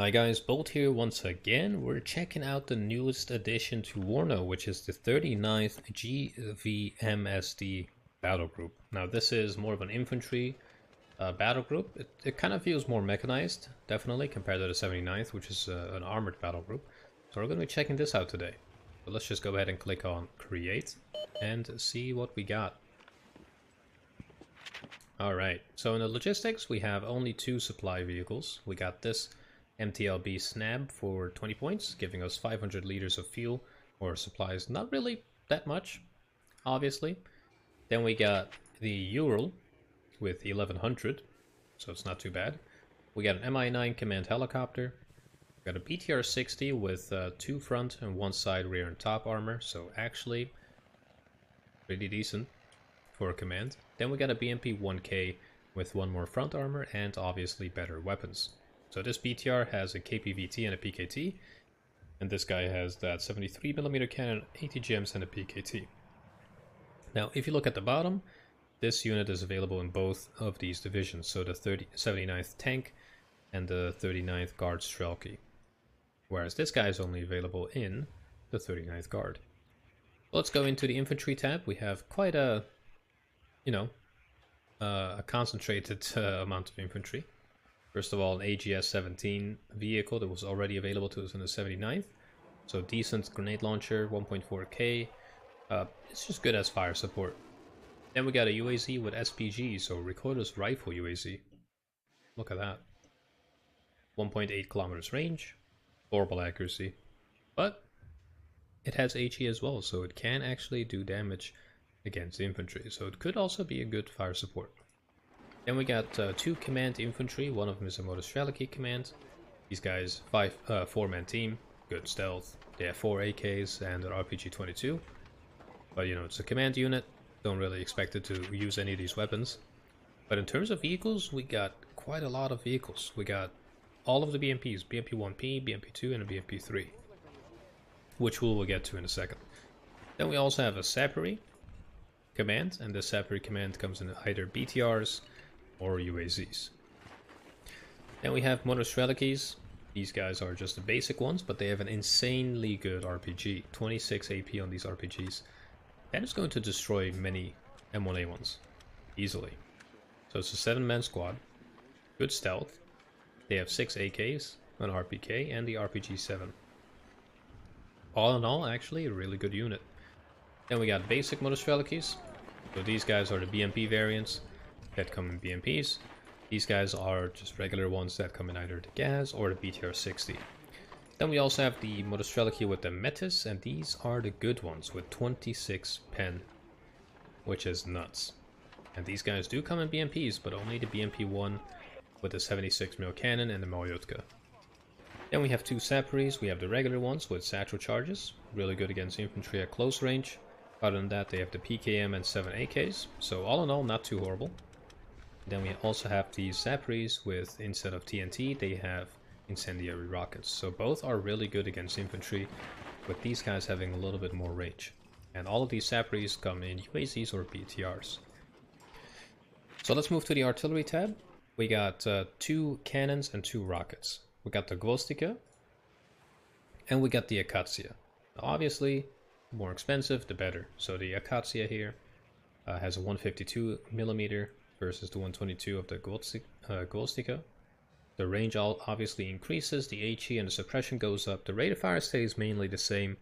Hi guys, Bolt here once again. We're checking out the newest addition to WARNO, which is the 39th GVMSD battle group. Now this is more of an infantry battle group. It kind of feels more mechanized, definitely, compared to the 79th, which is an armored battle group. So we're going to be checking this out today. So let's just go ahead and click on create and see what we got. Alright, so in the logistics we have only 2 supply vehicles. We got this MTLB Snab for 20 points, giving us 500 liters of fuel or supplies. Not really that much, obviously. Then we got the Ural with 1100, so it's not too bad. We got an MI9 command helicopter. We got a BTR 60 with 2 front and 1 side rear and top armor, so actually pretty decent for a command. Then we got a BMP 1K with 1 more front armor and obviously better weapons. So this BTR has a KPVT and a PKT, and this guy has that 73mm cannon, 80 gems, and a PKT. Now, if you look at the bottom, this unit is available in both of these divisions, so the 79th Tank and the 39th Guard Strelki, whereas this guy is only available in the 39th Guard. Let's go into the Infantry tab. We have quite a, a concentrated amount of infantry. First of all, an AGS-17 vehicle that was already available to us in the 79th. So decent grenade launcher, 1.4k. It's just good as fire support. Then we got a UAZ with SPG, so recoilless rifle UAZ. Look at that. 1.8 kilometers range, horrible accuracy. But it has HE as well, so it can actually do damage against the infantry. So it could also be a good fire support. Then we got 2 command infantry, one of them is a Strelki command. These guys, 4-man team, good stealth. They have 4 AKs and an RPG-22. But it's a command unit, don't really expect it to use any of these weapons. But in terms of vehicles, we got quite a lot of vehicles. We got all of the BMPs, BMP-1P, BMP-2, and a BMP-3. Which we'll get to in a second. Then we also have a Sappery command, and the Sappery command comes in either BTRs or UAZs. Then we have Strelkis. These guys are just the basic ones, but they have an insanely good RPG. 26 AP on these RPGs. That is going to destroy many M1A1s easily. So it's a 7-man squad. Good stealth. They have 6 AKs, an RPK, and the RPG-7. All in all, actually, a really good unit. Then we got basic Strelkis. So these guys are the BMP variants that come in BMPs. These guys are just regular ones that come in either the gas or the BTR 60. Then we also have the Strelki with the Metis, and these are the good ones with 26 pen, which is nuts. And these guys do come in BMPs, but only the BMP-1 with the 76mm cannon and the Mariotka. Then we have 2 Sapperies. We have the regular ones with satchel charges, really good against infantry at close range. Other than that, they have the PKM and 7 AKs, so all in all, not too horrible. Then we also have these Sapperies with, instead of TNT, they have incendiary rockets. So both are really good against infantry, with these guys having a little bit more range. And all of these Sapperies come in UAZs or BTRs. So let's move to the artillery tab. We got 2 cannons and 2 rockets. We got the Gvostika and we got the Akatsiya. Now obviously, the more expensive, the better. So the Akatsiya here has a 152mm versus the 122 of the Gvostika. The range obviously increases, the HE and the suppression goes up. The rate of fire stays mainly the same,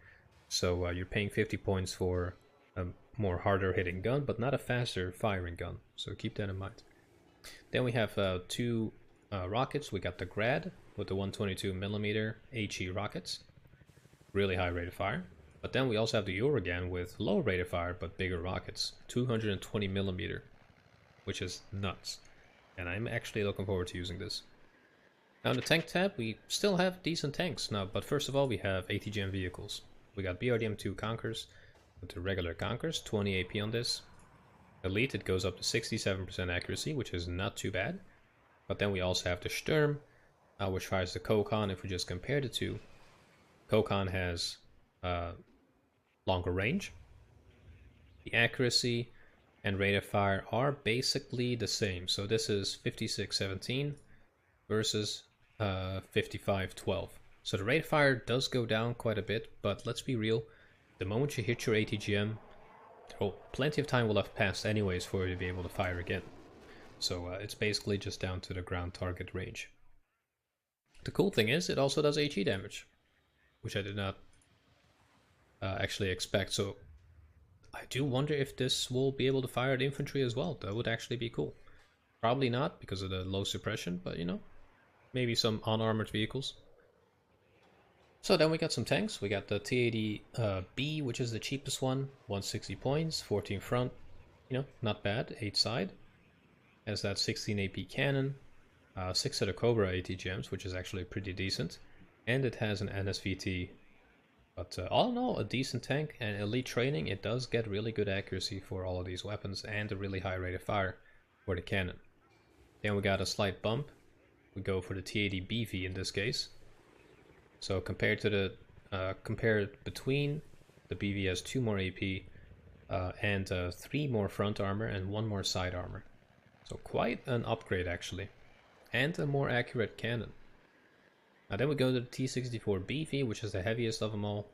so you're paying 50 points for a more harder hitting gun, but not a faster firing gun, so keep that in mind. Then we have 2 rockets. We got the Grad with the 122mm HE rockets, really high rate of fire. But then we also have the Uragan with low rate of fire but bigger rockets, 220mm, which is nuts. And I'm actually looking forward to using this. Now in the tank tab, we still have decent tanks now, but first of all we have ATGM vehicles. We got BRDM-2 Conkers with the regular Conkers, 20 AP on this. Elite, it goes up to 67% accuracy, which is not too bad. But then we also have the Sturm, which fires the Kokon. If we just compare the two, Kokon has longer range. The accuracy and rate of fire are basically the same. So this is 5617 versus 55-12. So the rate of fire does go down quite a bit, but let's be real, the moment you hit your ATGM, oh, plenty of time will have passed anyways for you to be able to fire again. So it's basically just down to the ground target range. The cool thing is, it also does HE damage, which I did not actually expect. So I do wonder if this will be able to fire at infantry as well. That would actually be cool. Probably not because of the low suppression, but you know, maybe some unarmored vehicles. So then we got some tanks. We got the T80 B, which is the cheapest one, 160 points, 14 front, you know, not bad, 8 side. Has that 16 AP cannon, 6 of the Cobra ATGMs, which is actually pretty decent. And it has an NSVT. But all in all, a decent tank and elite training. It does get really good accuracy for all of these weapons and a really high rate of fire for the cannon. Then we got a slight bump. We go for the T80 Bv in this case. So compared to the between, the Bv has 2 more AP and 3 more front armor and 1 more side armor. So quite an upgrade actually, and a more accurate cannon. Now then we go to the T64 Bv, which is the heaviest of them all.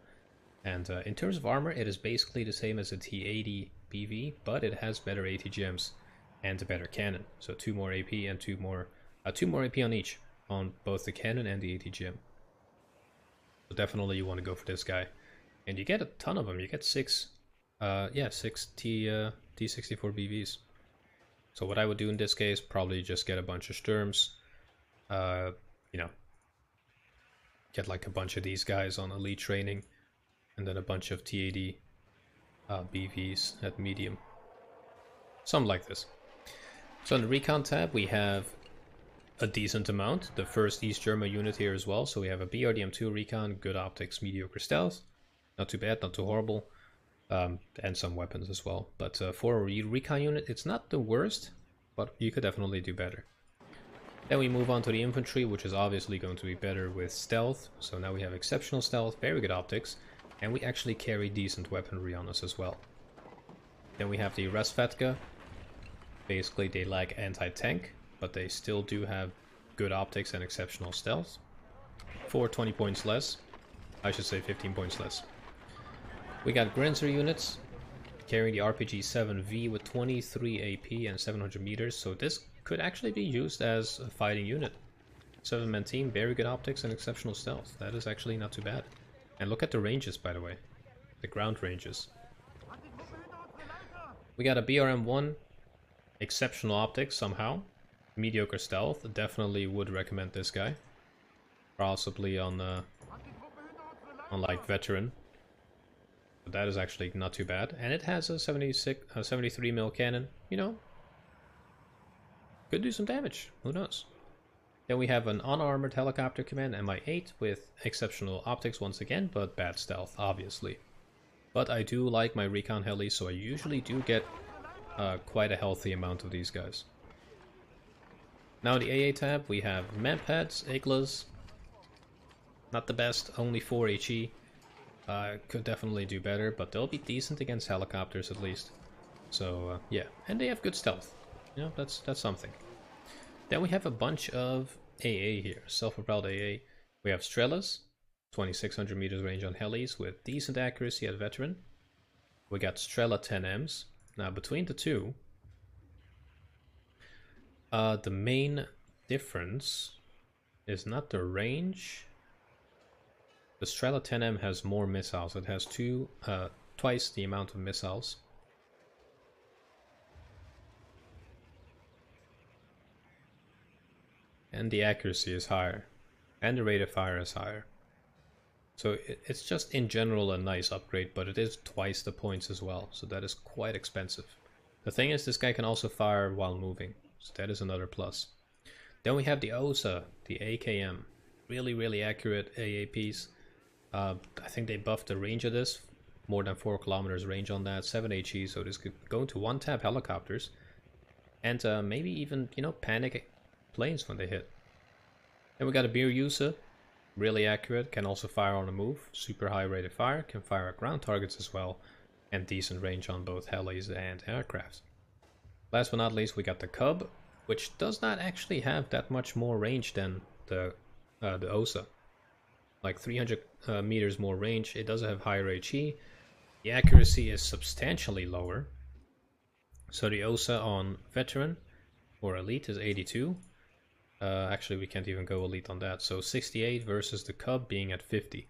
And in terms of armor, it is basically the same as the T80 Bv, but it has better ATGMs and a better cannon. So 2 more AP and 2 more AP on each, on both the cannon and the ATGM. So definitely you want to go for this guy. And you get a ton of them. You get 6 T64 Bvs. So what I would do in this case, probably just get a bunch of Sturms. You know, get like a bunch of these guys on elite training, and then a bunch of T80 Bvs at medium. Something like this. So in the recon tab, we have a decent amount. The first East German unit here as well. So we have a BRDM2 recon, good optics, mediocre stealth. Not too bad, not too horrible. And some weapons as well. But for a recon unit, it's not the worst, but you could definitely do better. Then we move on to the infantry, which is obviously going to be better with stealth. So now we have exceptional stealth, very good optics, and we actually carry decent weaponry on us as well. Then we have the Rasvetka. Basically they lack anti-tank, but they still do have good optics and exceptional stealth. For 20 points less. I should say 15 points less. We got Grenzer units, carrying the RPG 7V with 23 AP and 700 meters, so this could actually be used as a fighting unit. 7-man team, very good optics and exceptional stealth. That is actually not too bad. And look at the ranges, by the way. The ground ranges. We got a BRM1, exceptional optics somehow. Mediocre stealth, definitely would recommend this guy. Possibly on like veteran. But that is actually not too bad. And it has a 73 mil cannon, you know. Could do some damage, who knows. Then we have an unarmored helicopter command, Mi-8, with exceptional optics once again, but bad stealth, obviously. But I do like my recon heli, so I usually do get quite a healthy amount of these guys. Now the AA tab, we have Manpads, Iglas. Not the best, only 4 HE. Could definitely do better, but they'll be decent against helicopters at least. So yeah, and they have good stealth. You know, that's something. Then we have a bunch of AA here, self-propelled AA. We have Strellas, 2600 meters range on helis with decent accuracy at veteran. We got Strela 10Ms. Now between the two, the main difference is not the range. The Strela 10M has more missiles. It has twice the amount of missiles. And the accuracy is higher. And the rate of fire is higher. So it's just in general a nice upgrade, but it is twice the points as well. So that is quite expensive. The thing is, this guy can also fire while moving. So that is another plus. Then we have the OSA, the AKM. Really, really accurate AA piece. I think they buffed the range of this. More than 4 kilometers range on that. 7 HE, so this could go into one-tap helicopters. And maybe even, you know, panic planes when they hit. Then we got a Biryusa. Really accurate, can also fire on the move. Super high rate of fire, can fire at ground targets as well. And decent range on both helis and aircraft. Last but not least, we got the Cub, which does not actually have that much more range than the the OSA. Like 300 meters more range. It does have higher HE. The accuracy is substantially lower. So the OSA on Veteran or Elite is 82. Actually, we can't even go Elite on that. So 68 versus the Cub being at 50.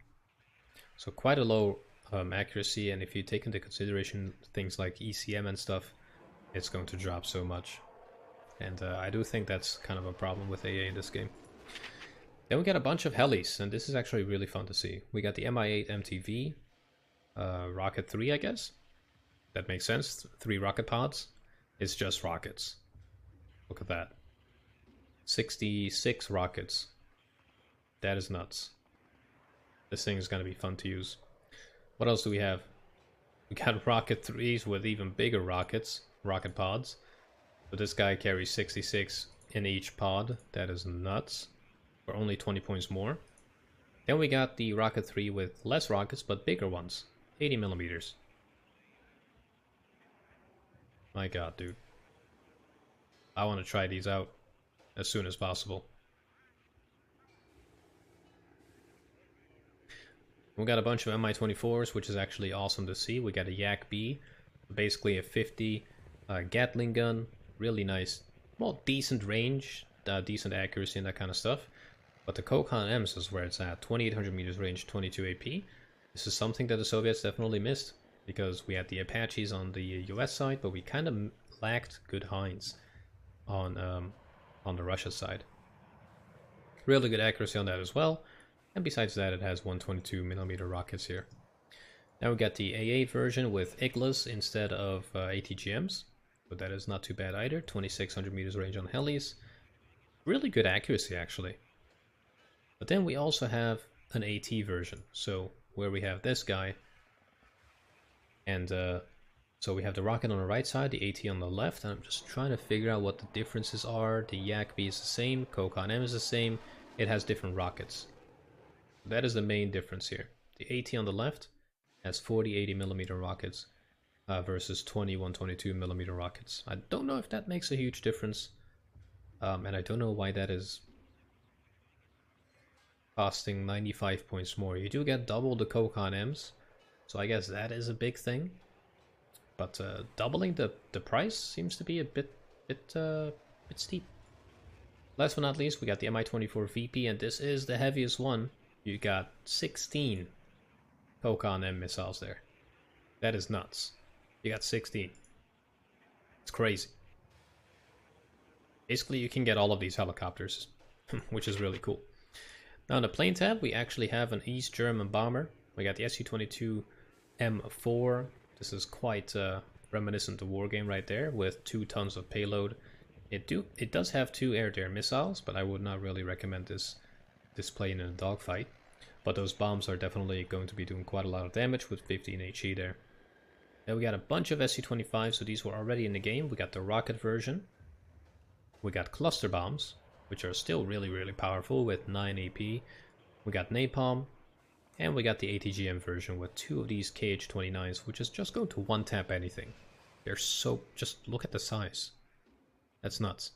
So quite a low accuracy, and if you take into consideration things like ECM and stuff, it's going to drop so much. And I do think that's kind of a problem with AA in this game. Then we got a bunch of helis, and this is actually really fun to see. We got the Mi-8 MTV, Rocket 3, I guess. That makes sense. 3 rocket pods. It's just rockets. Look at that. 66 rockets. That is nuts. This thing is going to be fun to use. What else do we have? We got Rocket 3s with even bigger rockets, rocket pods. So this guy carries 66 in each pod. That is nuts. For only 20 points more. Then we got the Rocket 3 with less rockets but bigger ones. 80 millimeters. My god, dude. I want to try these out as soon as possible. We got a bunch of Mi-24s, which is actually awesome to see. We got a Yak B, basically a 50 Gatling gun. Really nice, well, decent range, decent accuracy and that kind of stuff. But the Kokon M's is where it's at. 2800 meters range, 22 AP. This is something that the Soviets definitely missed, because we had the Apaches on the US side, but we kind of lacked good hinds on the Russia side. Really good accuracy on that as well. And besides that, it has 122mm rockets here. Now we got the A8 version with Iglas instead of ATGMs. But that is not too bad either. 2600 meters range on helis. Really good accuracy, actually. But then we also have an AT version. So where we have this guy. And so we have the rocket on the right side, the AT on the left. And I'm just trying to figure out what the differences are. The Yak B is the same. Kokon M is the same. It has different rockets. That is the main difference here. The AT on the left has 40 80mm rockets versus 20 122mm rockets. I don't know if that makes a huge difference, and I don't know why that is costing 95 points more. You do get double the Kokon M's, so I guess that is a big thing. But doubling the price seems to be a bit steep. Last but not least, we got the Mi-24 VP, and this is the heaviest one. You got 16 Kokon M missiles there. That is nuts. You got 16. It's crazy. Basically, you can get all of these helicopters, which is really cool. Now, in the plane tab, we actually have an East German bomber. We got the Su-22 M4. This is quite reminiscent of Wargame right there, with 2 tons of payload. It does have 2 air-to-air missiles, but I would not really recommend this plane in a dogfight. But those bombs are definitely going to be doing quite a lot of damage with 15 HE there. Then we got a bunch of Su-25s, so these were already in the game. We got the rocket version. We got cluster bombs, which are still really, really powerful with 9 AP. We got napalm. And we got the ATGM version with 2 of these KH-29s, which is just going to one-tap anything. They're so... just look at the size. That's nuts.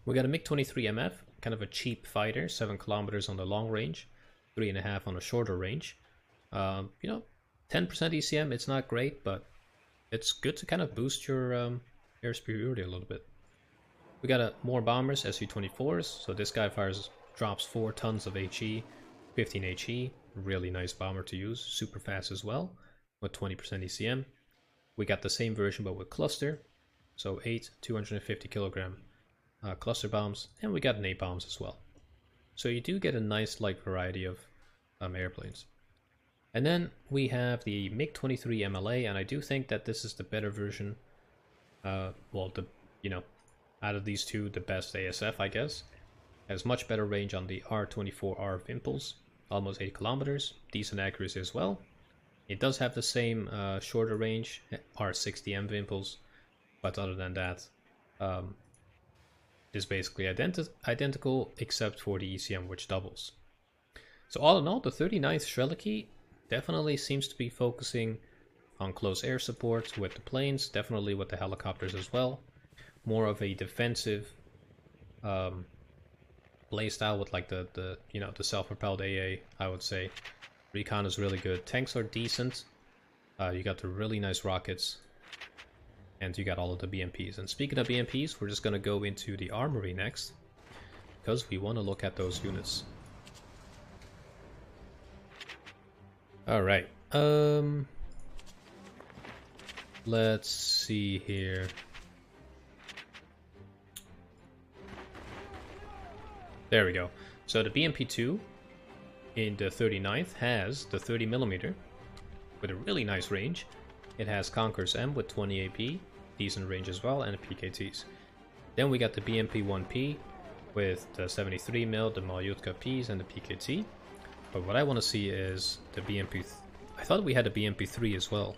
We got a MiG-23 MF, kind of a cheap fighter, 7 kilometers on the long range, 3.5 on a shorter range. You know, 10% ECM, it's not great, but it's good to kind of boost your air superiority a little bit. We got more bombers, Su-24s, so this guy drops 4 tons of HE, 15 HE, really nice bomber to use, super fast as well, with 20% ECM. We got the same version but with cluster, so 8 250 kilogram cluster bombs, and we got napalms as well. So you do get a nice like variety of airplanes. And then we have the MiG-23 MLA, and I do think that this is the better version. Well, out of these two, the best ASF, I guess. Has much better range on the R-24R Vimples, almost 8 kilometers, decent accuracy as well. It does have the same shorter range, R-60M Vimples, but other than that, is basically identical except for the ECM, which doubles. So all in all, the 39th Strelki definitely seems to be focusing on close air support with the planes, definitely with the helicopters as well. More of a defensive playstyle with like the you know, the self-propelled AA, I would say. Recon is really good. Tanks are decent. You got the really nice rockets. And you got all of the BMPs. And speaking of BMPs, we're just gonna go into the armory next, because we want to look at those units. Alright. Let's see here. There we go. So the BMP-2 in the 39th has the 30mm with a really nice range. It has Conqueror's M with 20 AP, decent range as well, and the PKTs. Then we got the BMP-1P with the 73mm, the Malyutka Ps, and the PKT. But what I want to see is the BMP... I thought we had a BMP-3 as well.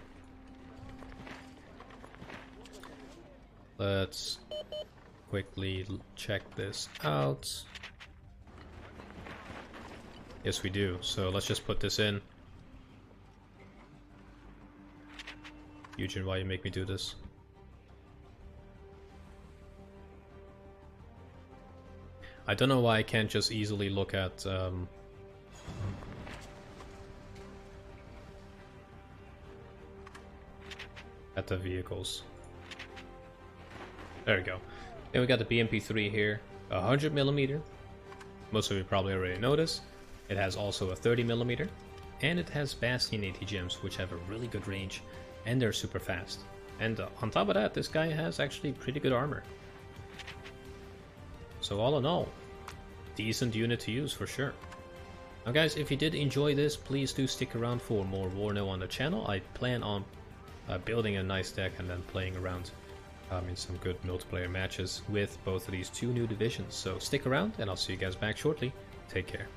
Let's quickly check this out. Yes, we do. So let's just put this in. Eugene, why you make me do this? I don't know why I can't just easily look at the vehicles. There we go. Then we got the BMP-3 here, 100mm. Most of you probably already noticed. It has also a 30mm, and it has Bastion ATGMs, which have a really good range, and they're super fast. And on top of that, this guy has actually pretty good armor. So all in all, decent unit to use for sure. Now guys, if you did enjoy this, please do stick around for more WARNO on the channel. I plan on building a nice deck and then playing around in some good multiplayer matches with both of these two new divisions. So stick around, and I'll see you guys back shortly. Take care.